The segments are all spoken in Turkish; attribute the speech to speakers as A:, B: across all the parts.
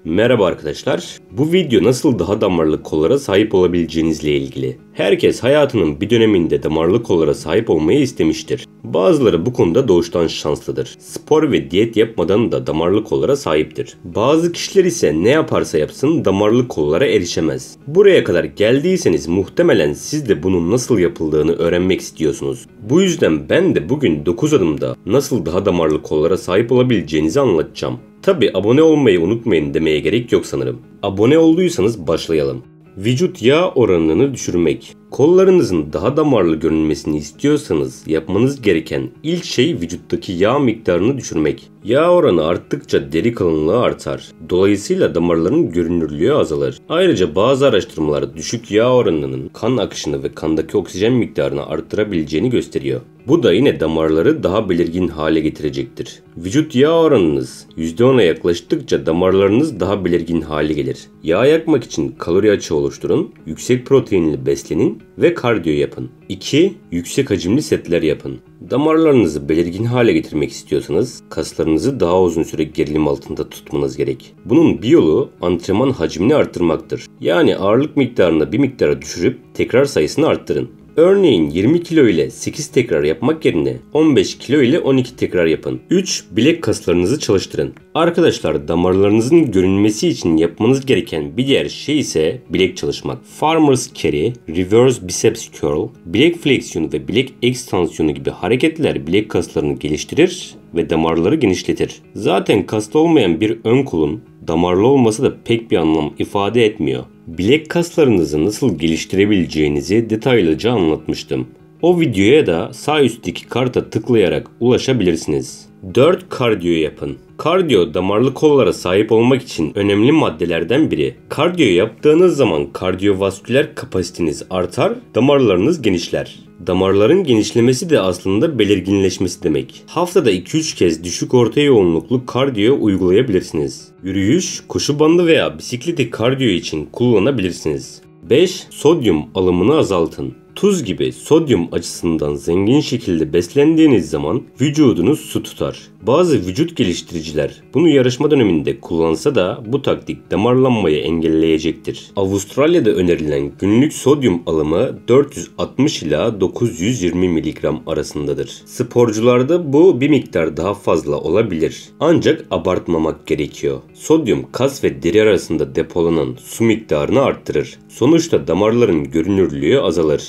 A: Merhaba arkadaşlar. Bu video nasıl daha damarlı kollara sahip olabileceğinizle ilgili. Herkes hayatının bir döneminde damarlı kollara sahip olmayı istemiştir. Bazıları bu konuda doğuştan şanslıdır. Spor ve diyet yapmadan da damarlı kollara sahiptir. Bazı kişiler ise ne yaparsa yapsın damarlı kollara erişemez. Buraya kadar geldiyseniz muhtemelen siz de bunun nasıl yapıldığını öğrenmek istiyorsunuz. Bu yüzden ben de bugün 9 adımda nasıl daha damarlı kollara sahip olabileceğinizi anlatacağım. Tabi abone olmayı unutmayın demeye gerek yok sanırım. Abone olduysanız başlayalım. Vücut yağ oranını düşürmek. Kollarınızın daha damarlı görünmesini istiyorsanız yapmanız gereken ilk şey vücuttaki yağ miktarını düşürmek. Yağ oranı arttıkça deri kalınlığı artar. Dolayısıyla damarların görünürlüğü azalır. Ayrıca bazı araştırmalar düşük yağ oranının kan akışını ve kandaki oksijen miktarını arttırabileceğini gösteriyor. Bu da yine damarları daha belirgin hale getirecektir. Vücut yağ oranınız %10'a yaklaştıkça damarlarınız daha belirgin hale gelir. Yağ yakmak için kalori açığı oluşturun, yüksek proteinli beslenin ve kardiyo yapın. 2. Yüksek hacimli setler yapın. Damarlarınızı belirgin hale getirmek istiyorsanız kaslarınızı daha uzun süre gerilim altında tutmanız gerek. Bunun bir yolu antrenman hacmini arttırmaktır. Yani ağırlık miktarını bir miktara düşürüp tekrar sayısını arttırın. Örneğin 20 kilo ile 8 tekrar yapmak yerine 15 kilo ile 12 tekrar yapın. 3. Bilek kaslarınızı çalıştırın. Arkadaşlar damarlarınızın görünmesi için yapmanız gereken bir diğer şey ise bilek çalışmak. Farmer's carry, reverse biceps curl, bilek fleksiyonu ve bilek ekstansiyonu gibi hareketler bilek kaslarını geliştirir ve damarları genişletir. Zaten kaslı olmayan bir ön kolun damarlı olması da pek bir anlam ifade etmiyor. Bilek kaslarınızı nasıl geliştirebileceğinizi detaylıca anlatmıştım. O videoya da sağ üstteki karta tıklayarak ulaşabilirsiniz. 4. Kardiyo yapın. Kardiyo damarlı kollara sahip olmak için önemli maddelerden biri. Kardiyo yaptığınız zaman kardiyovasküler kapasiteniz artar, damarlarınız genişler. Damarların genişlemesi de aslında belirginleşmesi demek. Haftada 2-3 kez düşük orta yoğunluklu kardiyo uygulayabilirsiniz. Yürüyüş, koşu bandı veya bisikleti kardiyo için kullanabilirsiniz. 5. Sodyum alımını azaltın. Tuz gibi sodyum açısından zengin şekilde beslendiğiniz zaman vücudunuz su tutar. Bazı vücut geliştiriciler bunu yarışma döneminde kullansa da bu taktik damarlanmayı engelleyecektir. Avustralya'da önerilen günlük sodyum alımı 460 ila 920 mg arasındadır. Sporcularda bu bir miktar daha fazla olabilir. Ancak abartmamak gerekiyor. Sodyum kas ve deri arasında depolanan su miktarını arttırır. Sonuçta damarların görünürlüğü azalır.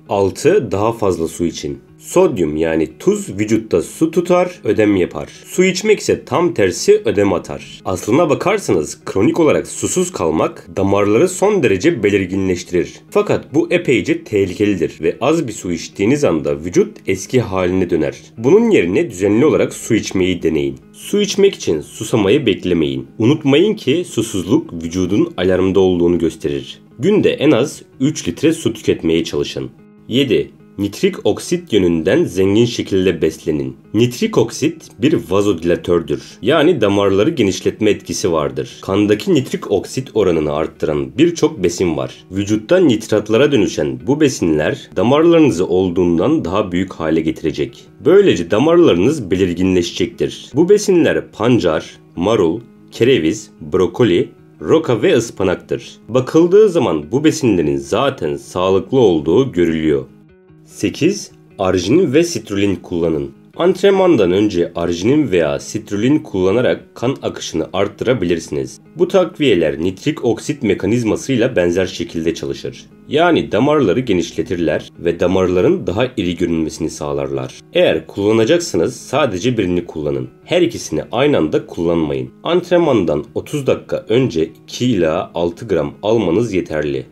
A: 6. Daha fazla su için. Sodyum yani tuz vücutta su tutar, ödem yapar. Su içmek ise tam tersi ödem atar. Aslına bakarsanız kronik olarak susuz kalmak damarları son derece belirginleştirir. Fakat bu epeyce tehlikelidir ve az bir su içtiğiniz anda vücut eski haline döner. Bunun yerine düzenli olarak su içmeyi deneyin. Su içmek için susamayı beklemeyin. Unutmayın ki susuzluk vücudun alarmda olduğunu gösterir. Günde en az 3 litre su tüketmeye çalışın. 7. Nitrik oksit yönünden zengin şekilde beslenin. Nitrik oksit bir vazodilatördür. Yani damarları genişletme etkisi vardır. Kandaki nitrik oksit oranını arttıran birçok besin var. Vücutta nitratlara dönüşen bu besinler damarlarınızı olduğundan daha büyük hale getirecek. Böylece damarlarınız belirginleşecektir. Bu besinler pancar, marul, kereviz, brokoli, roka ve ıspanaktır. Bakıldığı zaman bu besinlerin zaten sağlıklı olduğu görülüyor. 8. Arginin ve sitrulin kullanın. Antrenmandan önce arginin veya sitrulin kullanarak kan akışını arttırabilirsiniz. Bu takviyeler nitrik oksit mekanizmasıyla benzer şekilde çalışır. Yani damarları genişletirler ve damarların daha iri görünmesini sağlarlar. Eğer kullanacaksanız sadece birini kullanın. Her ikisini aynı anda kullanmayın. Antrenmandan 30 dakika önce 2 ila 6 gram almanız yeterli.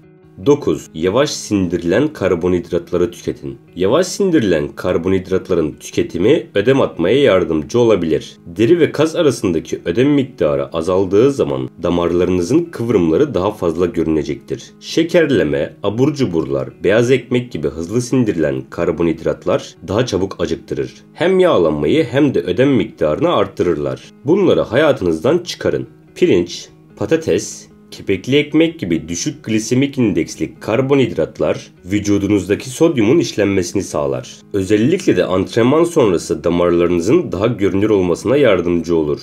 A: 9. Yavaş sindirilen karbonhidratları tüketin. Yavaş sindirilen karbonhidratların tüketimi ödem atmaya yardımcı olabilir. Deri ve kas arasındaki ödem miktarı azaldığı zaman damarlarınızın kıvrımları daha fazla görünecektir. Şekerleme, abur cuburlar, beyaz ekmek gibi hızlı sindirilen karbonhidratlar daha çabuk acıktırır. Hem yağlanmayı hem de ödem miktarını arttırırlar. Bunları hayatınızdan çıkarın. Pirinç, patates, kepekli ekmek gibi düşük glisemik indeksli karbonhidratlar vücudunuzdaki sodyumun işlenmesini sağlar. Özellikle de antrenman sonrası damarlarınızın daha görünür olmasına yardımcı olur.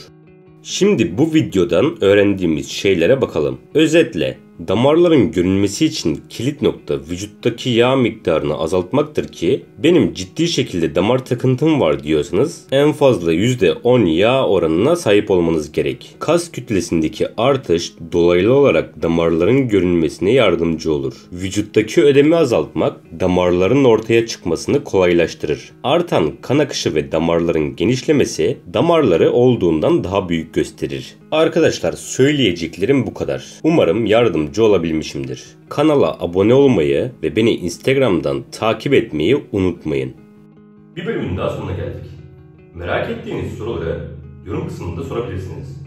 A: Şimdi bu videodan öğrendiğimiz şeylere bakalım. Özetle damarların görünmesi için kilit nokta vücuttaki yağ miktarını azaltmaktır ki benim ciddi şekilde damar takıntım var diyorsanız en fazla %10 yağ oranına sahip olmanız gerek. Kas kütlesindeki artış dolaylı olarak damarların görünmesine yardımcı olur. Vücuttaki ödemi azaltmak damarların ortaya çıkmasını kolaylaştırır. Artan kan akışı ve damarların genişlemesi damarları olduğundan daha büyük gösterir. Arkadaşlar söyleyeceklerim bu kadar. Umarım yardımcı olabilmişimdir. Kanala abone olmayı ve beni Instagram'dan takip etmeyi unutmayın. Bir bölümün daha sonuna geldik. Merak ettiğiniz soruları yorum kısmında sorabilirsiniz.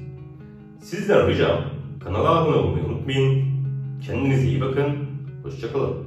A: Sizden ricam kanala abone olmayı unutmayın. Kendinize iyi bakın. Hoşça kalın.